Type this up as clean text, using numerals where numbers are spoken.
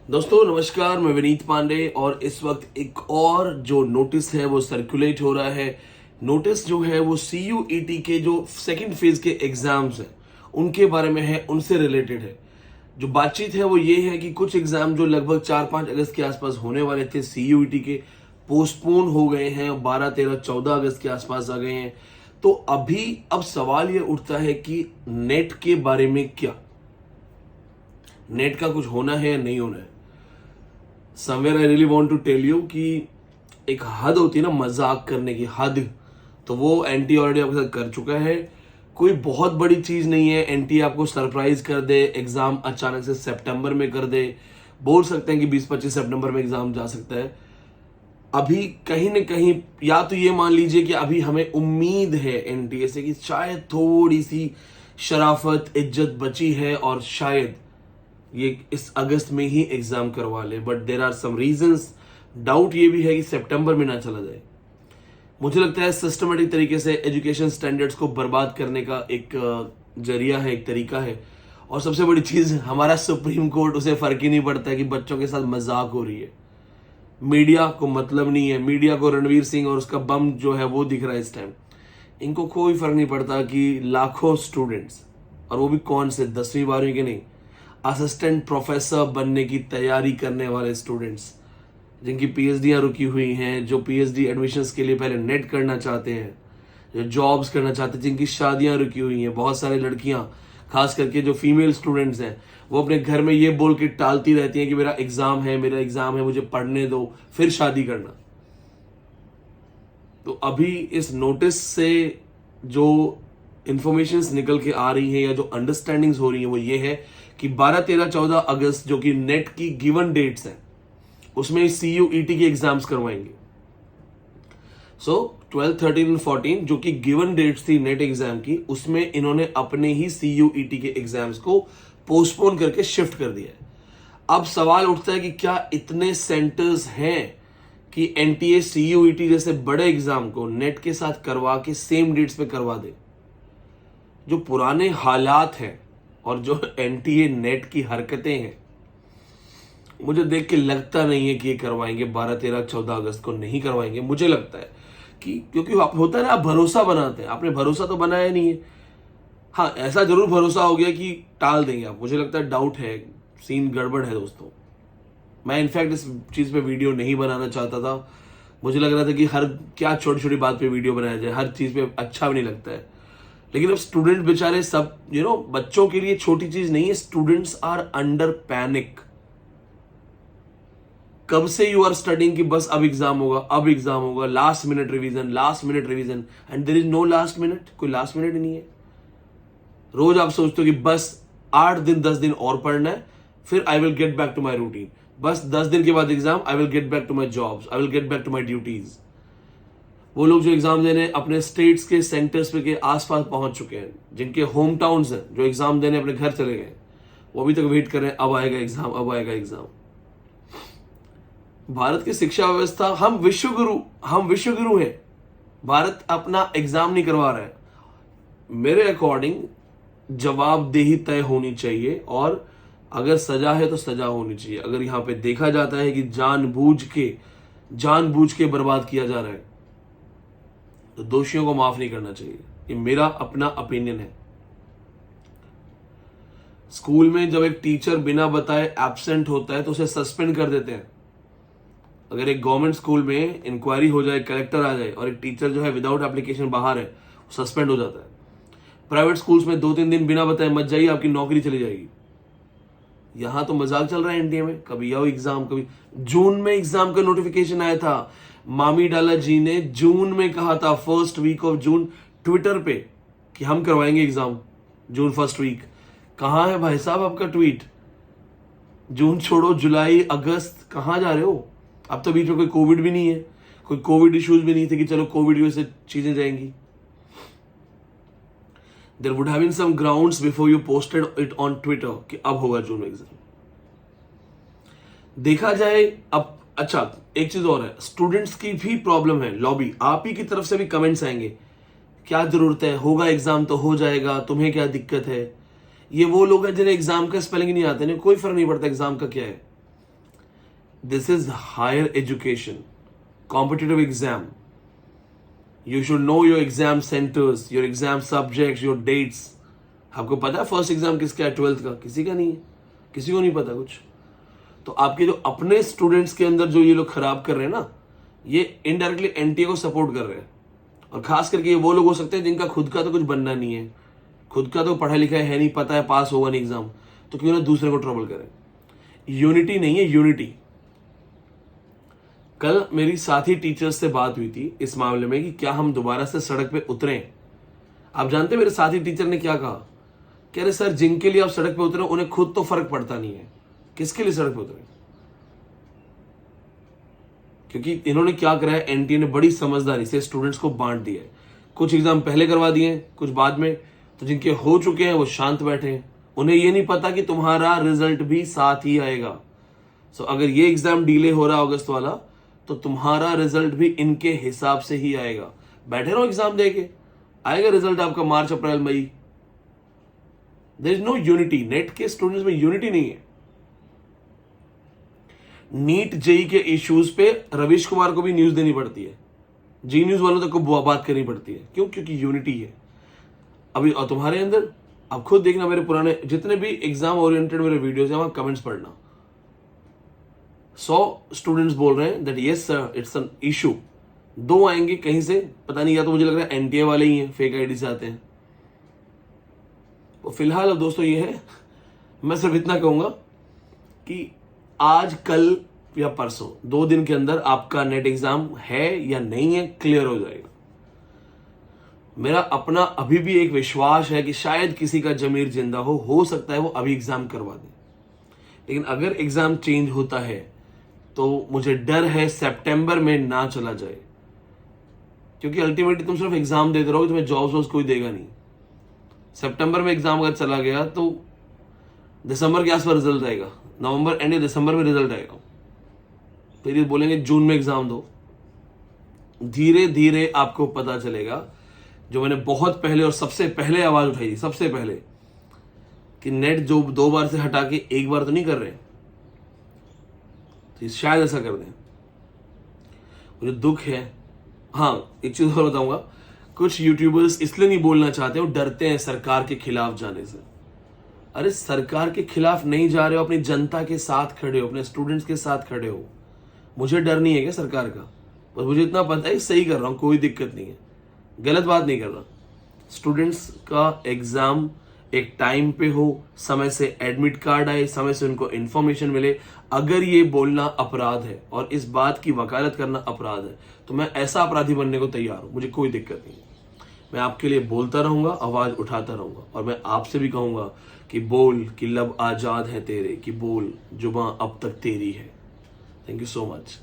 दोस्तों नमस्कार, मैं विनीत पांडे और इस वक्त एक और जो नोटिस है वो सर्कुलेट हो रहा है। नोटिस जो है वो CUET के जो सेकंड फेज के एग्जाम्स हैं उनके बारे में है, उनसे रिलेटेड है। जो बातचीत है वो ये है कि कुछ एग्जाम जो लगभग 4-5 अगस्त के आसपास होने वाले थे CUET के, पोस्टपोन हो गए हैं और 12, 13, 14 अगस्त के आसपास आ गए हैं। तो अब सवाल ये उठता है कि नेट के बारे में क्या, नेट का कुछ होना है या नहीं होना है। Somewhere I really want to tell you कि एक हद होती है ना मजाक करने की हद, तो वो एंटी ऑलरेडी आपके साथ कर चुका है। कोई बहुत बड़ी चीज नहीं है, एंटी आपको सरप्राइज कर दे, एग्जाम अचानक से सितंबर में कर दे। बोल सकते हैं कि 20-25 सितंबर में एग्जाम जा सकता है। अभी कहीं ना कहीं या तो ये मान लीजिए कि अभी हमें उम्मीद है एनटीए से कि शायद थोड़ी सी शराफत इज्जत बची है और शायद ये इस अगस्त में ही एग्जाम करवा ले, but there are some reasons. Doubt ये भी है कि सितंबर में ना चला जाए। मुझे लगता है सिस्टमेटिक तरीके से एजुकेशन स्टैंडर्ड्स को बर्बाद करने का एक जरिया है, एक तरीका है। और सबसे बड़ी चीज, हमारा सुप्रीम कोर्ट, उसे फर्क ही नहीं पड़ता है कि बच्चों के साथ मजाक हो रही है। मीडिया को मतलब नहीं है, मीडिया को रणवीर सिंह और उसका बम जो है वो दिख रहा है इस टाइम। इनको कोई फर्क नहीं पड़ता कि लाखों स्टूडेंट्स, और वो भी कौन से 10वीं 12वीं के नहीं, असिस्टेंट प्रोफेसर बनने की तैयारी करने वाले स्टूडेंट्स, जिनकी पीएचडियां रुकी हुई हैं, जो पीएचडी एडमिशन्स के लिए पहले नेट करना चाहते हैं, जो जॉब्स करना चाहते हैं, जिनकी शादियां रुकी हुई हैं। बहुत सारी लड़कियां, खास करके जो फीमेल स्टूडेंट्स हैं, वो अपने घर में ये बोल के टालती रहती हैं कि मेरा एग्जाम है, मुझे पढ़ने दो, फिर शादी करना। तो अभी इस नोटिस से जो इंफॉर्मेशंस निकल के आ रही हैं या जो अंडरस्टैंडिंग्स हो रही हैं वो ये है कि 12, 13, 14 अगस्त जो कि नेट की गिवन डेट्स हैं, उसमें CUET के एग्जाम्स करवाएंगे। सो 12, 13 और 14 जो कि गिवन डेट्स थी नेट एग्जाम की, उसमें इन्होंने अपने ही CUET के एग्जाम्स को पोस्टपोन करके शिफ्ट कर दिया है। अब सवाल उठता है कि क्या इतने सेंटर्स हैं कि NTA CUET जैसे बड़े एग्जाम को नेट के साथ करवा के सेम डेट्स पे करवा दे। जो पुराने हालात हैं और जो NTA नेट की हरकतें हैं, मुझे देख के लगता नहीं है कि ये करवाएंगे। 12, 13, 14 अगस्त को नहीं करवाएंगे। मुझे लगता है कि क्योंकि आप होता है ना, आप भरोसा बनाते हैं, आपने भरोसा तो बनाया नहीं है। हाँ, ऐसा जरूर भरोसा हो गया कि टाल देंगे आप। मुझे लगता है डाउट है, सीन गड़बड़ है दोस्तों। मैं इनफैक्ट इस चीज पे वीडियो नहीं बनाना चाहता था। मुझे लग रहा था कि हर क्या छोटी छोटी बात पे वीडियो बनाया जाए, हर चीज पे अच्छा भी नहीं लगता है। लेकिन अब स्टूडेंट बेचारे सब बच्चों के लिए छोटी चीज नहीं है। Students are under panic. कब से यू आर स्टडिंग कि बस अब एग्जाम होगा, last minute revision, and there is no last minute. कोई लास्ट मिनट ही नहीं है। रोज आप सोचते हो कि बस 8 दिन 10 दिन और पढ़ना है, फिर I will get back to my routine. बस 10 दिन के बाद exam, I will get back to my jobs, I will get back to my duties. वो लोग जो एग्जाम देने अपने स्टेट्स के सेंटर्स पे के आसपास पहुंच चुके हैं, जिनके होम टाउन्स हैं, जो एग्जाम देने अपने घर चले गए, वो अभी तक वेट कर रहे हैं, अब आएगा एग्जाम। भारत की शिक्षा व्यवस्था, हम विश्वगुरु हैं। भारत अपना एग्जाम नहीं करवा रहा है। मेरे अकॉर्डिंग जवाबदेही तय होनी चाहिए, और अगर सजा है तो सजा होनी चाहिए। अगर यहां पे देखा जाता है कि जानबूझ के बर्बाद किया जा रहा है, तो दोषियों को माफ नहीं करना चाहिए। ये मेरा अपना ओपिनियन है। स्कूल में जब एक टीचर बिना बताए एब्सेंट होता है तो उसे सस्पेंड कर देते हैं। अगर एक गवर्नमेंट स्कूल में इंक्वायरी हो जाए, कलेक्टर आ जाए और एक टीचर जो है विदाउट एप्लीकेशन बाहर है, सस्पेंड हो जाता है। प्राइवेट स्कूल्स में 2-3 दिन बिना बताए मत जाइए, आपकी नौकरी चली जाएगी। यहां तो मजाक चल रहा है इंडिया में। कभी आओ एग्जाम, कभी जून में एग्जाम का नोटिफिकेशन आया था। मामी डाला जी ने जून में कहा था, first week of June, Twitter पे कि हम करवाएंगे एग्जाम जून फर्स्ट वीक। कहां है भाई साहब आपका ट्वीट? जून छोड़ो, जुलाई अगस्त कहां जा रहे हो? अब तो बीच में कोई कोविड भी नहीं है, कोई कोविड इश्यूज भी नहीं थे कि चलो कोविड की वजह से चीजें जाएंगी। There would have been some grounds before you posted it on Twitter कि अब होगा जून में एग्जाम। देखा जाए अब, अच्छा एक चीज और है, स्टूडेंट्स की भी प्रॉब्लम है। लॉबी, आप ही की तरफ से भी कमेंट्स आएंगे, क्या जरूरत है, होगा एग्जाम तो हो जाएगा, तुम्हें क्या दिक्कत है। ये वो लोग हैं जिन्हें एग्जाम का स्पेलिंग नहीं आते, नहीं कोई फर्क नहीं पड़ता एग्जाम का क्या है। This is higher education, competitive exam. You should know your exam centres, your exam subjects, your dates. आपको पता है फर्स्ट एग्जाम किसका है 12th का? किसी का नहीं है, किसी को नहीं पता कुछ. तो आपके जो अपने स्टूडेंट्स के अंदर जो ये लोग खराब कर रहे हैं ना, ये इनडायरेक्टली एनटीए को सपोर्ट कर रहे हैं. और खास करके ये वो लोग हो सकते हैं जिनका खुद का तो कुछ बनना नहीं है, खुद का तो पढ़ा लिखा है नहीं, पता है पास होगा नहीं एग्जाम, तो क्यों ना दूसरे को ट्रबल करें. यूनिटी नहीं है, यूनिटी. कल मेरी साथी टीचर्स से बात हुई थी इस मामले में कि क्या हम दोबारा से सड़क पे उतरें. आप जानते हैं मेरे साथी टीचर ने क्या कहा? कह रहे सर जिनके लिए आप सड़क पे उतरे उन्हें खुद तो फर्क पड़ता नहीं है, किसके लिए सड़क पे उतरे? क्योंकि इन्होंने क्या करा है, एनटीए ने बड़ी समझदारी से स्टूडेंट्स को बांट दिया है. कुछ एग्जाम पहले करवा दिए, कुछ बाद में. तो जिनके हो चुके हैं वो शांत बैठे हैं, उन्हें ये नहीं पता कि तुम्हारा रिजल्ट भी साथ ही आएगा. सो अगर ये एग्जाम डिले हो रहा है अगस्त वाला, तो तुम्हारा रिजल्ट भी इनके हिसाब से ही आएगा. बैठे रहो एग्जाम देके, आएगा रिजल्ट आपका मार्च अप्रैल मई. There is no unity. NET के स्टूडेंट्स में यूनिटी नहीं है. नीट जेई के इश्यूज पे रविश कुमार को भी न्यूज देनी पड़ती है, जी न्यूज वालों तक को बात करनी पड़ती है. क्यों? क्योंकि यूनिटी है. अभी और तुम्हारे अंदर आप खुद देखना, मेरे पुराने जितने भी एग्जाम ओरिएंटेड मेरे वीडियोस हैं वहां कमेंट्स पढ़ना. 100 स्टूडेंट्स बोल रहे हैं that yes sir it's an issue. 2 आएंगे कहीं से, पता नहीं, या तो मुझे लग रहा है एनटीए वाले ही हैं, फेक आईडी से आते हैं. तो फिलहाल अब दोस्तों ये है, मैं सिर्फ इतना कहूंगा कि आज कल या परसों 2 दिन के अंदर आपका नेट एग्जाम है या नहीं है क्लियर हो जाएगा. मेरा अपना अभी भी एक विश्वास है कि शायद किसी का जमीर जिंदा हो सकता है वो अभी एग्जाम करवा दे. लेकिन अगर एग्जाम चेंज होता है तो मुझे डर है सितंबर में ना चला जाए, क्योंकि अल्टीमेटली तुम सिर्फ एग्जाम देते रहोगे, तुम्हें जॉब्स वॉब्स कोई देगा नहीं. सितंबर में एग्जाम अगर चला गया तो दिसंबर के आसपास रिजल्ट आएगा, नवंबर एंड दिसंबर में रिजल्ट आएगा. फिर ये बोलेंगे जून में एग्जाम दो. धीरे धीरे आपको पता चलेगा, जो मैंने बहुत पहले और सबसे पहले आवाज उठाई थी, सबसे पहले, कि नेट जो 2 बार से हटा के 1 बार तो नहीं कर रहे, तो शायद ऐसा कर दें. मुझे दुख है. हाँ, एक चीज और बताऊंगा, कुछ यूट्यूबर्स इसलिए नहीं बोलना चाहते, वो डरते हैं सरकार के खिलाफ जाने से. अरे सरकार के खिलाफ नहीं जा रहे हो, अपनी जनता के साथ खड़े हो, अपने स्टूडेंट्स के साथ खड़े हो. मुझे डर नहीं है क्या सरकार का? बस मुझे इतना पता है सही कर रहा हूं, कोई दिक्कत नहीं है, गलत बात नहीं कर रहा. स्टूडेंट्स का एग्जाम एक टाइम पे हो, समय से एडमिट कार्ड आए, समय से उनको इंफॉर्मेशन मिले. अगर ये बोलना अपराध है और इस बात की वकालत करना अपराध है, तो मैं ऐसा अपराधी बनने को तैयार हूं, मुझे कोई दिक्कत नहीं. मैं आपके लिए बोलता रहूंगा, आवाज उठाता रहूंगा. और मैं आपसे भी कहूंगा कि बोल कि लब आजाद है तेरे, कि बोल जुबां अब तक तेरी है. Thank you so much.